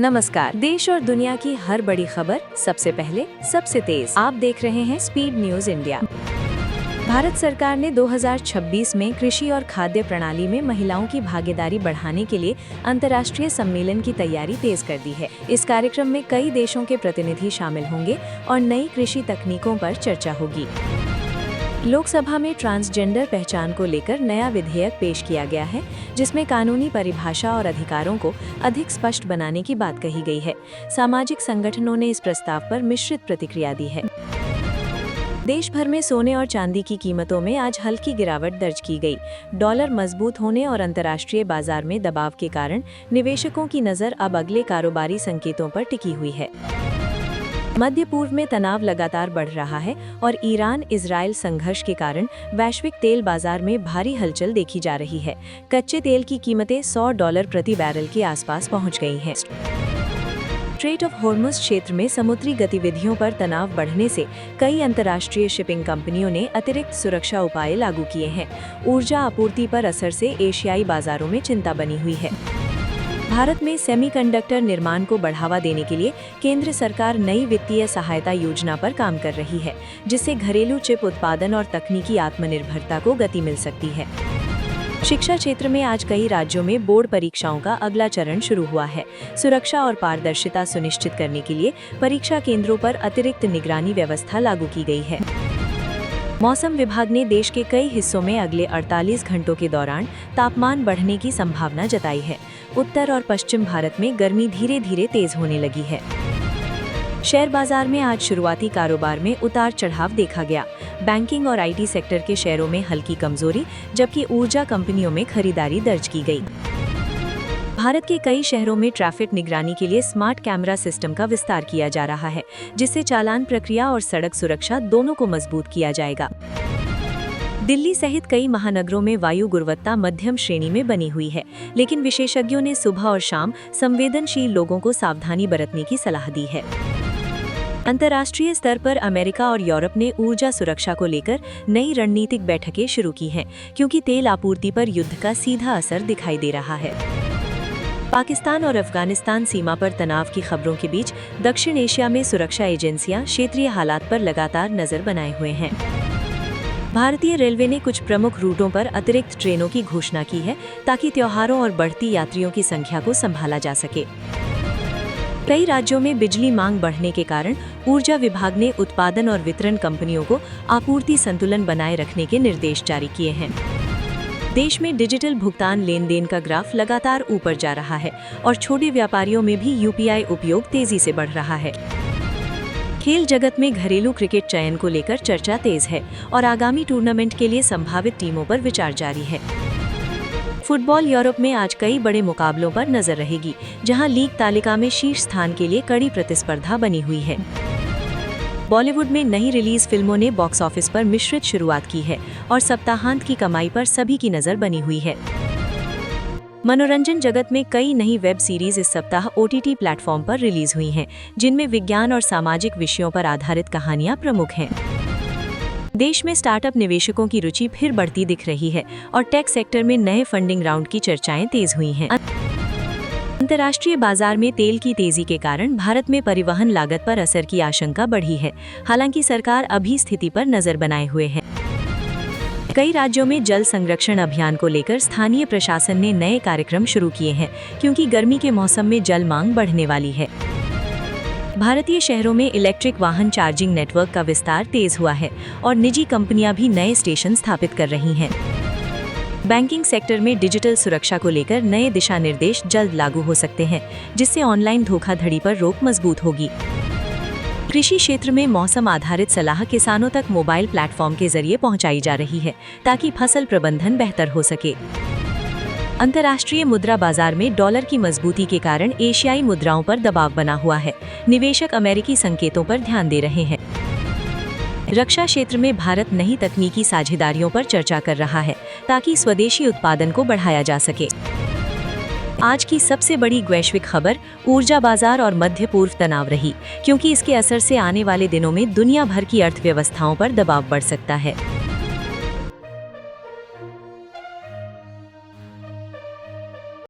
नमस्कार। देश और दुनिया की हर बड़ी खबर सबसे पहले सबसे तेज आप देख रहे हैं स्पीड न्यूज इंडिया। भारत सरकार ने 2026 में कृषि और खाद्य प्रणाली में महिलाओं की भागीदारी बढ़ाने के लिए अंतर्राष्ट्रीय सम्मेलन की तैयारी तेज कर दी है। इस कार्यक्रम में कई देशों के प्रतिनिधि शामिल होंगे और नई कृषि तकनीकों पर चर्चा होगी। लोकसभा में ट्रांसजेंडर पहचान को लेकर नया विधेयक पेश किया गया है, जिसमें कानूनी परिभाषा और अधिकारों को अधिक स्पष्ट बनाने की बात कही गई है। सामाजिक संगठनों ने इस प्रस्ताव पर मिश्रित प्रतिक्रिया दी है। देश भर में सोने और चांदी की कीमतों में आज हल्की गिरावट दर्ज की गई। डॉलर मजबूत होने और अंतर्राष्ट्रीय बाजार में दबाव के कारण निवेशकों की नज़र अब अगले कारोबारी संकेतों पर टिकी हुई है। मध्य पूर्व में तनाव लगातार बढ़ रहा है और ईरान इजराइल संघर्ष के कारण वैश्विक तेल बाजार में भारी हलचल देखी जा रही है। कच्चे तेल की कीमतें $100 प्रति बैरल के आसपास पहुंच गई हैं। स्ट्रेट ऑफ हॉर्मुज़ क्षेत्र में समुद्री गतिविधियों पर तनाव बढ़ने से कई अंतर्राष्ट्रीय शिपिंग कंपनियों ने अतिरिक्त सुरक्षा उपाय लागू किए हैं। ऊर्जा आपूर्ति पर असर से एशियाई बाजारों में चिंता बनी हुई है। भारत में सेमीकंडक्टर निर्माण को बढ़ावा देने के लिए केंद्र सरकार नई वित्तीय सहायता योजना पर काम कर रही है, जिससे घरेलू चिप उत्पादन और तकनीकी आत्मनिर्भरता को गति मिल सकती है। शिक्षा क्षेत्र में आज कई राज्यों में बोर्ड परीक्षाओं का अगला चरण शुरू हुआ है। सुरक्षा और पारदर्शिता सुनिश्चित करने के लिए परीक्षा केंद्रों पर अतिरिक्त निगरानी व्यवस्था लागू की गई है। मौसम विभाग ने देश के कई हिस्सों में अगले 48 घंटों के दौरान तापमान बढ़ने की संभावना जताई है। उत्तर और पश्चिम भारत में गर्मी धीरे धीरे तेज होने लगी है। शेयर बाजार में आज शुरुआती कारोबार में उतार चढ़ाव देखा गया। बैंकिंग और आईटी सेक्टर के शेयरों में हल्की कमजोरी, जबकि ऊर्जा कंपनियों में खरीदारी दर्ज की गई। भारत के कई शहरों में ट्रैफिक निगरानी के लिए स्मार्ट कैमरा सिस्टम का विस्तार किया जा रहा है, जिससे चालान प्रक्रिया और सड़क सुरक्षा दोनों को मजबूत किया जाएगा। दिल्ली सहित कई महानगरों में वायु गुणवत्ता मध्यम श्रेणी में बनी हुई है, लेकिन विशेषज्ञों ने सुबह और शाम संवेदनशील लोगों को सावधानी बरतने की सलाह दी है। अंतर्राष्ट्रीय स्तर पर अमेरिका और यूरोप ने ऊर्जा सुरक्षा को लेकर नई रणनीतिक बैठकें शुरू की हैं, क्योंकि तेल आपूर्ति पर युद्ध का सीधा असर दिखाई दे रहा है। पाकिस्तान और अफगानिस्तान सीमा पर तनाव की खबरों के बीच दक्षिण एशिया में सुरक्षा एजेंसियां क्षेत्रीय हालात पर लगातार नजर बनाए हुए हैं। भारतीय रेलवे ने कुछ प्रमुख रूटों पर अतिरिक्त ट्रेनों की घोषणा की है, ताकि त्योहारों और बढ़ती यात्रियों की संख्या को संभाला जा सके। कई राज्यों में बिजली मांग बढ़ने के कारण ऊर्जा विभाग ने उत्पादन और वितरण कंपनियों को आपूर्ति संतुलन बनाए रखने के निर्देश जारी किए हैं। देश में डिजिटल भुगतान लेन देन का ग्राफ लगातार ऊपर जा रहा है और छोटे व्यापारियों में भी यूपीआई उपयोग तेजी से बढ़ रहा है। खेल जगत में घरेलू क्रिकेट चयन को लेकर चर्चा तेज है और आगामी टूर्नामेंट के लिए संभावित टीमों पर विचार जारी है। फुटबॉल यूरोप में आज कई बड़े मुकाबलों पर नजर रहेगी, जहां लीग तालिका में शीर्ष स्थान के लिए कड़ी प्रतिस्पर्धा बनी हुई है। बॉलीवुड में नई रिलीज फिल्मों ने बॉक्स ऑफिस पर मिश्रित शुरुआत की है और सप्ताहांत की कमाई पर सभी की नजर बनी हुई है। मनोरंजन जगत में कई नई वेब सीरीज इस सप्ताह ओटीटी प्लेटफॉर्म पर रिलीज हुई हैं, जिनमें विज्ञान और सामाजिक विषयों पर आधारित कहानियां प्रमुख हैं। देश में स्टार्टअप निवेशकों की रुचि फिर बढ़ती दिख रही है और टेक सेक्टर में नए फंडिंग राउंड की चर्चाएं तेज हुई हैं। अंतर्राष्ट्रीय बाजार में तेल की तेजी के कारण भारत में परिवहन लागत पर असर की आशंका बढ़ी है। हालांकि सरकार अभी स्थिति पर नजर बनाए हुए है। कई राज्यों में जल संरक्षण अभियान को लेकर स्थानीय प्रशासन ने नए कार्यक्रम शुरू किए हैं, क्योंकि गर्मी के मौसम में जल मांग बढ़ने वाली है। भारतीय शहरों में इलेक्ट्रिक वाहन चार्जिंग नेटवर्क का विस्तार तेज हुआ है और निजी कंपनियां भी नए स्टेशन स्थापित कर रही हैं। बैंकिंग सेक्टर में डिजिटल सुरक्षा को लेकर नए दिशा निर्देश जल्द लागू हो सकते हैं, जिससे ऑनलाइन धोखाधड़ी पर रोक मजबूत होगी। कृषि क्षेत्र में मौसम आधारित सलाह किसानों तक मोबाइल प्लेटफॉर्म के जरिए पहुंचाई जा रही है, ताकि फसल प्रबंधन बेहतर हो सके। अंतर्राष्ट्रीय मुद्रा बाजार में डॉलर की मजबूती के कारण एशियाई मुद्राओं पर दबाव बना हुआ है। निवेशक अमेरिकी संकेतों पर ध्यान दे रहे हैं। रक्षा क्षेत्र में भारत नई तकनीकी साझेदारियों पर चर्चा कर रहा है, ताकि स्वदेशी उत्पादन को बढ़ाया जा सके। आज की सबसे बड़ी वैश्विक खबर ऊर्जा बाजार और मध्य पूर्व तनाव रही, क्योंकि इसके असर से आने वाले दिनों में दुनिया भर की अर्थव्यवस्थाओं पर दबाव बढ़ सकता है।